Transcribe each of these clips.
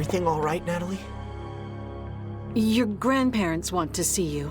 everything all right, Natalie? Your grandparents want to see you.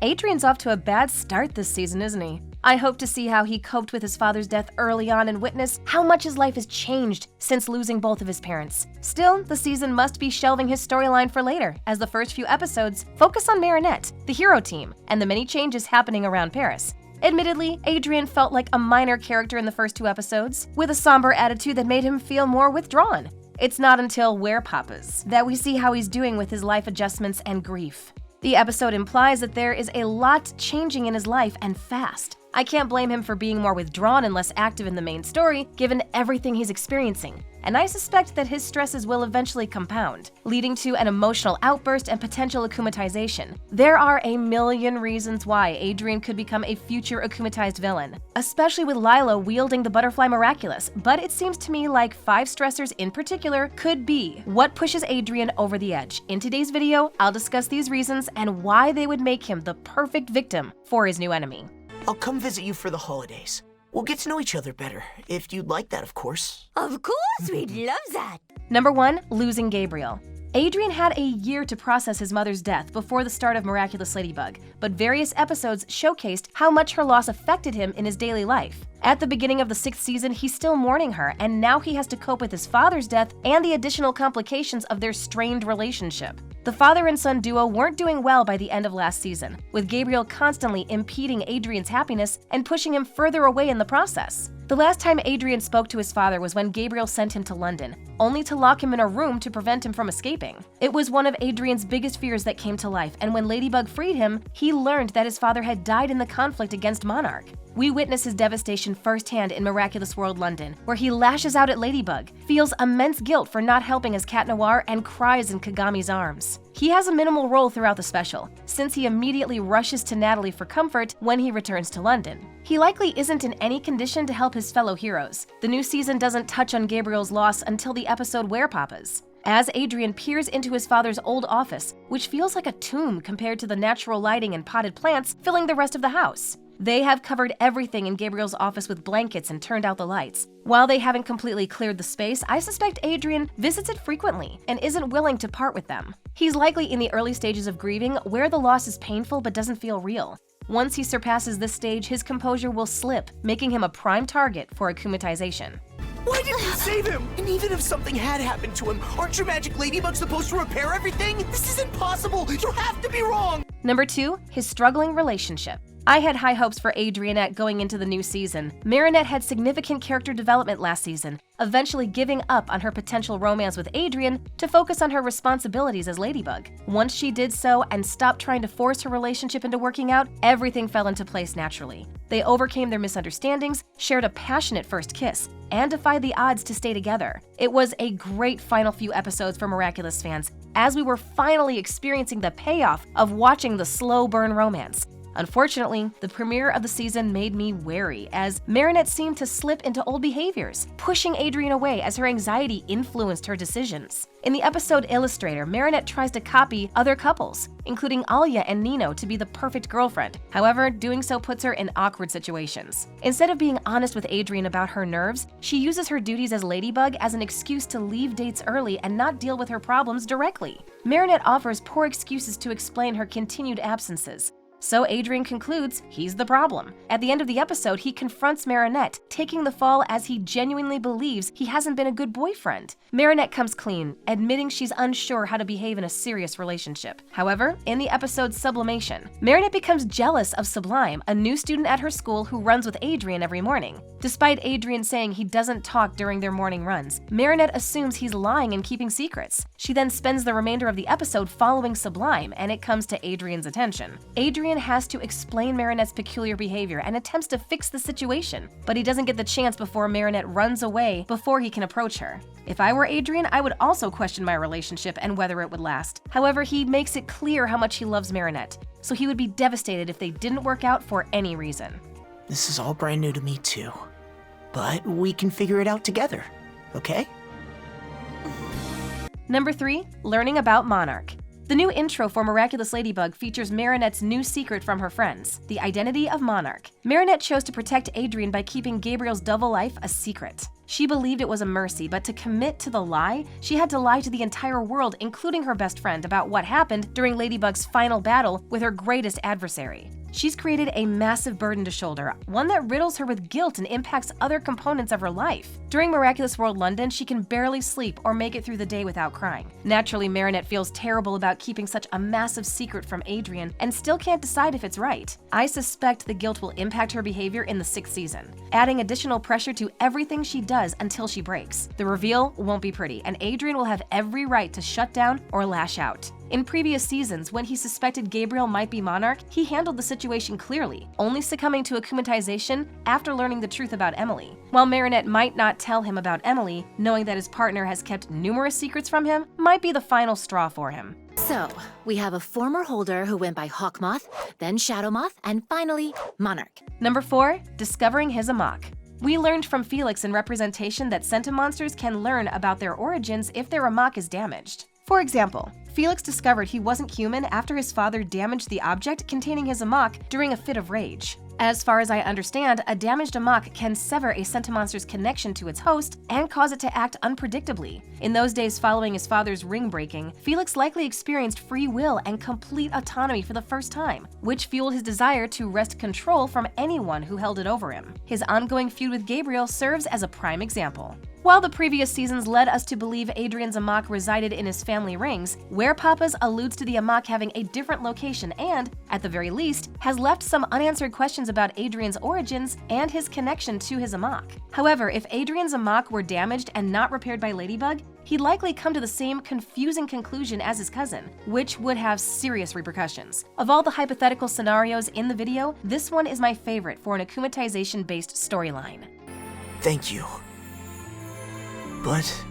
Adrien's off to a bad start this season, isn't he? I hope to see how he coped with his father's death early on and witness how much his life has changed since losing both of his parents. Still, the season must be shelving his storyline for later, as the first few episodes focus on Marinette, the hero team, and the many changes happening around Paris. Admittedly, Adrien felt like a minor character in the first 2 episodes, with a somber attitude that made him feel more withdrawn. It's not until Werepapas that we see how he's doing with his life adjustments and grief. The episode implies that there is a lot changing in his life and fast. I can't blame him for being more withdrawn and less active in the main story, given everything he's experiencing. And I suspect that his stresses will eventually compound, leading to an emotional outburst and potential akumatization. There are a million reasons why Adrien could become a future akumatized villain, especially with Lila wielding the Butterfly Miraculous, but it seems to me like 5 stressors in particular could be what pushes Adrien over the edge. In today's video, I'll discuss these reasons and why they would make him the perfect victim for his new enemy. I'll come visit you for the holidays. We'll get to know each other better, if you'd like that, of course. Of course, we'd love that. Number 1, losing Gabriel. Adrien had a year to process his mother's death before the start of Miraculous Ladybug, but various episodes showcased how much her loss affected him in his daily life. At the beginning of the 6th season, he's still mourning her, and now he has to cope with his father's death and the additional complications of their strained relationship. The father and son duo weren't doing well by the end of last season, with Gabriel constantly impeding Adrien's happiness and pushing him further away in the process. The last time Adrien spoke to his father was when Gabriel sent him to London, only to lock him in a room to prevent him from escaping. It was one of Adrien's biggest fears that came to life, and when Ladybug freed him, he learned that his father had died in the conflict against Monarch. We witness his devastation firsthand in Miraculous World London, where he lashes out at Ladybug, feels immense guilt for not helping as Cat Noir, and cries in Kagami's arms. He has a minimal role throughout the special, since he immediately rushes to Natalie for comfort when he returns to London. He likely isn't in any condition to help his fellow heroes. The new season doesn't touch on Gabriel's loss until the episode Werepapas. As Adrien peers into his father's old office, which feels like a tomb compared to the natural lighting and potted plants filling the rest of the house. They have covered everything in Gabriel's office with blankets and turned out the lights. While they haven't completely cleared the space, I suspect Adrien visits it frequently and isn't willing to part with them. He's likely in the early stages of grieving, where the loss is painful but doesn't feel real. Once he surpasses this stage, his composure will slip, making him a prime target for akumatization. Why didn't you save him? And even if something had happened to him, aren't your magic ladybugs supposed to repair everything? This is impossible! You have to be wrong! Number 2, his struggling relationship. I had high hopes for Adrien going into the new season. Marinette had significant character development last season, eventually giving up on her potential romance with Adrien to focus on her responsibilities as Ladybug. Once she did so and stopped trying to force her relationship into working out, everything fell into place naturally. They overcame their misunderstandings, shared a passionate first kiss, and defied the odds to stay together. It was a great final few episodes for Miraculous fans, as we were finally experiencing the payoff of watching the slow burn romance. Unfortunately, the premiere of the season made me wary, as Marinette seemed to slip into old behaviors, pushing Adrien away as her anxiety influenced her decisions. In the episode Illustrator, Marinette tries to copy other couples, including Alia and Nino, to be the perfect girlfriend. However, doing so puts her in awkward situations. Instead of being honest with Adrien about her nerves, she uses her duties as Ladybug as an excuse to leave dates early and not deal with her problems directly. Marinette offers poor excuses to explain her continued absences. So Adrien concludes he's the problem. At the end of the episode, he confronts Marinette, taking the fall as he genuinely believes he hasn't been a good boyfriend. Marinette comes clean, admitting she's unsure how to behave in a serious relationship. However, in the episode Sublimation, Marinette becomes jealous of Sublime, a new student at her school who runs with Adrien every morning. Despite Adrien saying he doesn't talk during their morning runs, Marinette assumes he's lying and keeping secrets. She then spends the remainder of the episode following Sublime, and it comes to Adrien's attention. Adrien has to explain Marinette's peculiar behavior and attempts to fix the situation, but he doesn't get the chance before Marinette runs away before he can approach her. If I were Adrien, I would also question my relationship and whether it would last. However, he makes it clear how much he loves Marinette, so he would be devastated if they didn't work out for any reason. This is all brand new to me too. But we can figure it out together, okay? Number 3, learning about Monarch. The new intro for Miraculous Ladybug features Marinette's new secret from her friends, the identity of Monarch. Marinette chose to protect Adrien by keeping Gabriel's double life a secret. She believed it was a mercy, but to commit to the lie, she had to lie to the entire world, including her best friend, about what happened during Ladybug's final battle with her greatest adversary. She's created a massive burden to shoulder, one that riddles her with guilt and impacts other components of her life. During Miraculous World London, she can barely sleep or make it through the day without crying. Naturally, Marinette feels terrible about keeping such a massive secret from Adrien and still can't decide if it's right. I suspect the guilt will impact her behavior in the 6th season, adding additional pressure to everything she does until she breaks. The reveal won't be pretty, and Adrien will have every right to shut down or lash out. In previous seasons, when he suspected Gabriel might be Monarch, he handled the situation clearly, only succumbing to akumatization after learning the truth about Emily. While Marinette might not tell him about Emily, knowing that his partner has kept numerous secrets from him might be the final straw for him. So, we have a former holder who went by Hawkmoth, then Shadowmoth, and finally, Monarch. Number 4, discovering his amok. We learned from Felix in representation that Sentimonsters can learn about their origins if their amok is damaged. For example, Felix discovered he wasn't human after his father damaged the object containing his amok during a fit of rage. As far as I understand, a damaged amok can sever a Sentimonster's connection to its host and cause it to act unpredictably. In those days following his father's ring breaking, Felix likely experienced free will and complete autonomy for the first time, which fueled his desire to wrest control from anyone who held it over him. His ongoing feud with Gabriel serves as a prime example. While the previous seasons led us to believe Adrien's amok resided in his family rings, Werepapas alludes to the amok having a different location and, at the very least, has left some unanswered questions about Adrien's origins and his connection to his amok. However, if Adrien's amok were damaged and not repaired by Ladybug, he'd likely come to the same confusing conclusion as his cousin, which would have serious repercussions. Of all the hypothetical scenarios in the video, this one is my favorite for an akumatization-based storyline. Thank you. But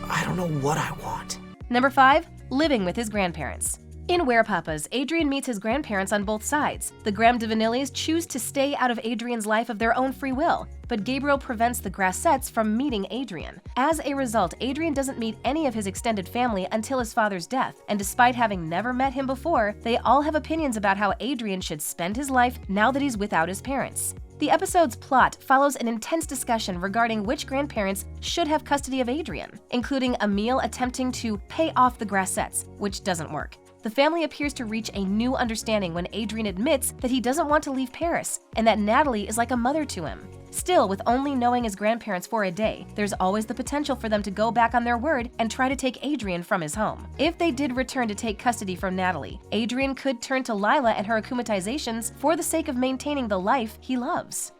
I don't know what I want. Number 5, living with his grandparents. In Werepapas, Adrien meets his grandparents on both sides. The Graham de Vanillies choose to stay out of Adrien's life of their own free will, but Gabriel prevents the Grassettes from meeting Adrien. As a result, Adrien doesn't meet any of his extended family until his father's death, and despite having never met him before, they all have opinions about how Adrien should spend his life now that he's without his parents. The episode's plot follows an intense discussion regarding which grandparents should have custody of Adrien, including Emile attempting to pay off the Grassettes, which doesn't work. The family appears to reach a new understanding when Adrien admits that he doesn't want to leave Paris and that Natalie is like a mother to him. Still, with only knowing his grandparents for a day, there's always the potential for them to go back on their word and try to take Adrien from his home. If they did return to take custody from Natalie, Adrien could turn to Lila and her akumatizations for the sake of maintaining the life he loves.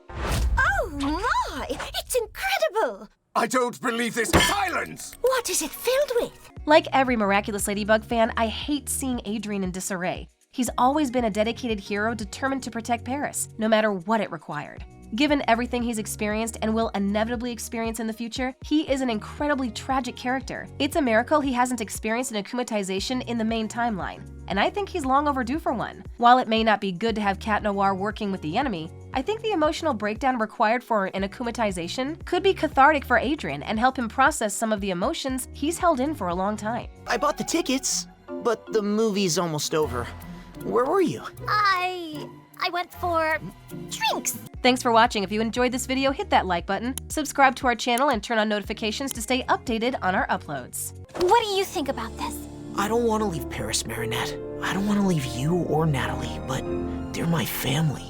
Oh my! It's incredible! I don't believe this. Silence! What is it filled with? Like every Miraculous Ladybug fan, I hate seeing Adrien in disarray. He's always been a dedicated hero determined to protect Paris, no matter what it required. Given everything he's experienced and will inevitably experience in the future, he is an incredibly tragic character. It's a miracle he hasn't experienced an akumatization in the main timeline, and I think he's long overdue for one. While it may not be good to have Cat Noir working with the enemy, I think the emotional breakdown required for an akumatization could be cathartic for Adrien and help him process some of the emotions he's held in for a long time. I bought the tickets, but the movie's almost over. Where were you? I went for drinks. Thanks for watching. If you enjoyed this video, hit that like button, subscribe to our channel, and turn on notifications to stay updated on our uploads. What do you think about this? I don't want to leave Paris, Marinette. I don't want to leave you or Natalie, but they're my family.